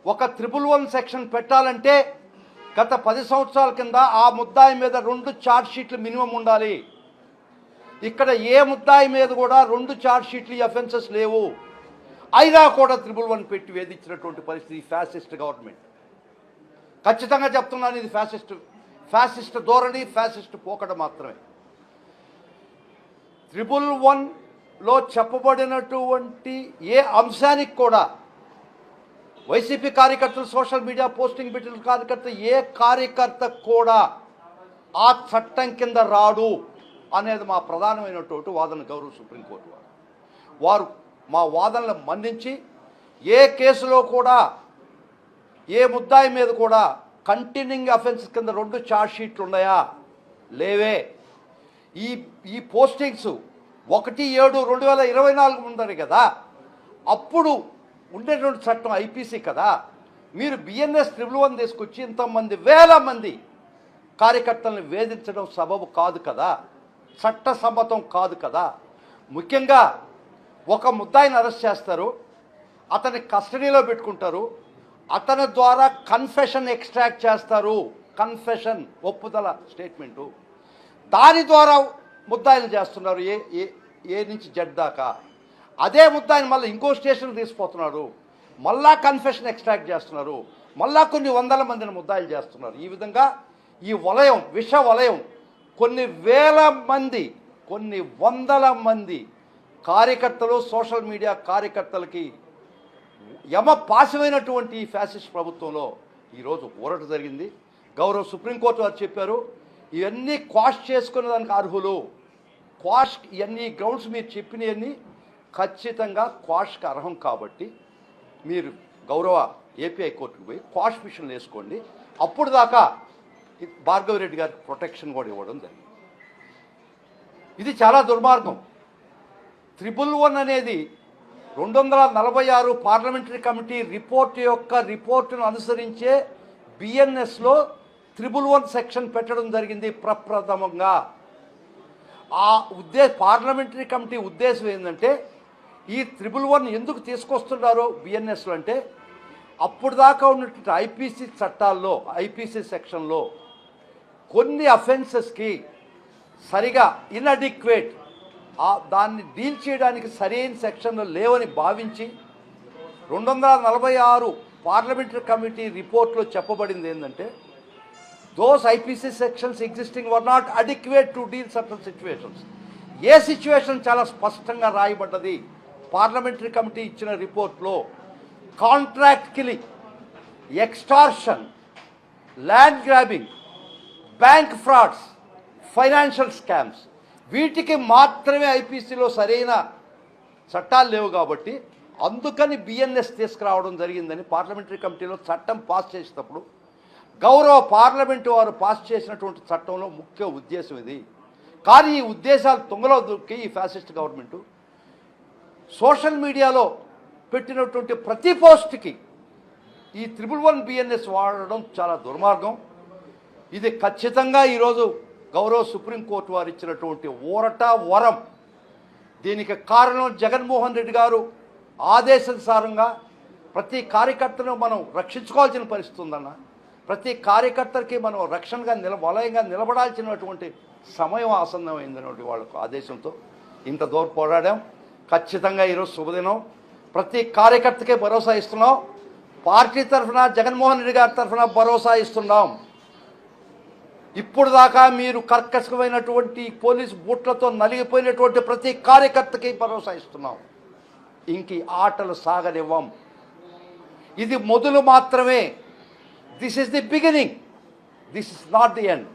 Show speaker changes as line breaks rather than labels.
ఒక 111 సెక్షన్ పెట్టాలంటే గత 10 సంవత్సరాల కింద ఆ ముద్దాయి మీద 2 ఛార్జ్ షీట్లు మినిమం ఉండాలి. ఇక్కడ ఏ ముద్దాయి మీద కూడా 2 ఛార్జ్ షీట్లు అఫెన్సెస్ లేవు. అయినా కూడా 111 పెట్టి వేధించినటువంటి పరిస్థితి ఫ్యాసిస్ట్ గవర్నమెంట్. ఖచ్చితంగా చెప్తున్నాను, ఇది ఫ్యాసిస్ట్ ధోరణి, ఫ్యాసిస్ట్ పోకడ మాత్రమే. 111లో చెప్పబడినటువంటి ఏ అంశానికి కూడా వైసీపీ కార్యకర్తలు, సోషల్ మీడియా పోస్టింగ్ పెట్టిన కార్యకర్త, ఏ కార్యకర్త కూడా ఆ చట్టం కింద రాడు అనేది మా ప్రధానమైనటువంటి వాదన. గౌరవ సుప్రీంకోర్టు వారు మా వాదనలు మన్నించి ఏ కేసులో కూడా ఏ ముద్దాయి మీద కూడా కంటిన్యూయింగ్ అఫెన్స్ కింద 2 ఛార్జ్ షీట్లు ఉన్నాయా? లేవే. ఈ పోస్టింగ్స్ 1/7/2024 ఉందని కదా, అప్పుడు ఉండేటువంటి చట్టం ఐపీసీ కదా. మీరు బిఎన్ఎస్ 111 తీసుకొచ్చి ఇంతమంది వేల మంది కార్యకర్తలను వేధించడం సబబు కాదు కదా, చట్టసమ్మతం కాదు కదా. ముఖ్యంగా ఒక ముద్దాయిని అరెస్ట్ చేస్తారు, అతని కస్టడీలో పెట్టుకుంటారు, అతని ద్వారా కన్ఫెషన్ ఎక్స్ట్రాక్ట్ చేస్తారు. కన్ఫెషన్, ఒప్పుదల స్టేట్మెంటు, దాని ద్వారా ముద్దాయిలు చేస్తున్నారు ఏ నుంచి జడ్ దాకా. అదే ముద్దాయిని మళ్ళీ ఇంకో స్టేషన్ తీసుకుపోతున్నారు, మళ్ళా కన్ఫెషన్ ఎక్స్ట్రాక్ట్ చేస్తున్నారు, మళ్ళా కొన్ని వందల మందిని ముద్దాయిలు చేస్తున్నారు. ఈ విధంగా ఈ వలయం, విష వలయం, కొన్ని వేల మంది, కొన్ని వందల మంది కార్యకర్తలు, సోషల్ మీడియా కార్యకర్తలకి యమపాశమైనటువంటి ఈ ఫ్యాసిస్ట్ ప్రభుత్వంలో ఈరోజు ఊరట జరిగింది. గౌరవ సుప్రీంకోర్టు వారు చెప్పారు, ఇవన్నీ క్వాష్ చేసుకునే దానికి అర్హులు. క్వాష్, ఇవన్నీ గ్రౌండ్స్ మీరు చెప్పినవన్నీ ఖచ్చితంగా క్వాష్కి అర్హం కాబట్టి మీరు గౌరవ ఏపీ హైకోర్టుకు పోయి క్వాష్ మిషన్లు వేసుకోండి. అప్పుడు దాకా భార్గవ్ రెడ్డి గారికి ప్రొటెక్షన్ కూడా ఇవ్వడం జరిగింది. ఇది చాలా దుర్మార్గం. 111 అనేది 246 పార్లమెంటరీ కమిటీ రిపోర్టును అనుసరించే బిఎన్ఎస్లో 111 సెక్షన్ పెట్టడం జరిగింది ప్రప్రథమంగా. ఆ పార్లమెంటరీ కమిటీ ఉద్దేశం ఏంటంటే, ఈ 111 ఎందుకు తీసుకొస్తున్నారో బిఎన్ఎస్లో అంటే, అప్పుడు దాకా ఉన్నటువంటి ఐపీసీ చట్టాల్లో, ఐపీసీ సెక్షన్లో కొన్ని అఫెన్సెస్కి సరిగా ఇన్అడిక్వేట్, దాన్ని డీల్ చేయడానికి సరైన సెక్షన్లు లేవని భావించి 246 పార్లమెంటరీ కమిటీ రిపోర్ట్లో చెప్పబడింది ఏంటంటే, those IPC sections existing were not adequate to deal certain situations. A situation చాలా స్పష్టంగా రాయబడ్డది పార్లమెంటరీ కమిటీ ఇచ్చిన రిపోర్ట్లో. Contract killing, extortion, land grabbing, bank frauds, financial scams, వీటికి మాత్రమే ఐపీసీలో సరైన చట్టాలు లేవు కాబట్టి అందుకని బిఎన్ఎస్ తీసుకురావడం జరిగిందని పార్లమెంటరీ కమిటీలో చట్టం పాస్ చేసేటప్పుడు గౌరవ పార్లమెంటు వారు పాస్ చేసినటువంటి చట్టంలో ముఖ్య ఉద్దేశం ఇది. కానీ ఈ ఉద్దేశాలు తుంగలో దొరికి ఈ ఫ్యాసిస్ట్ గవర్నమెంటు సోషల్ మీడియాలో పెట్టినటువంటి ప్రతి పోస్ట్కి ఈ 111 బిఎన్ఎస్ వాడడం చాలా దుర్మార్గం. ఇది ఖచ్చితంగా ఈరోజు గౌరవ సుప్రీంకోర్టు వారు ఇచ్చినటువంటి ఊరట వరం. దీనికి కారణం జగన్మోహన్ రెడ్డి గారు ఆదేశానుసారంగా ప్రతి కార్యకర్తను మనం రక్షించుకోవాల్సిన పరిస్థితి ఉందన్న. ప్రతి కార్యకర్తకి మనం రక్షణగా వలయంగా నిలబడాల్సినటువంటి సమయం ఆసన్నమైందన్నటువంటి వాళ్ళకు ఆదేశంతో ఇంత దూరం పోరాడాం. ఖచ్చితంగా ఈరోజు శుభదినం. ప్రతి కార్యకర్తకే భరోసా ఇస్తున్నాం. పార్టీ తరఫున, జగన్మోహన్ రెడ్డి గారి తరఫున భరోసా ఇస్తున్నాం. ఇప్పుడు దాకా మీరు కర్కశమైనటువంటి పోలీస్ బూట్లతో నలిగిపోయినటువంటి ప్రతి కార్యకర్తకి భరోసా ఇస్తున్నాం. ఇంక ఆటలు సాగనివ్వం. ఇది మొదలు మాత్రమే. This is the beginning. This is not the end.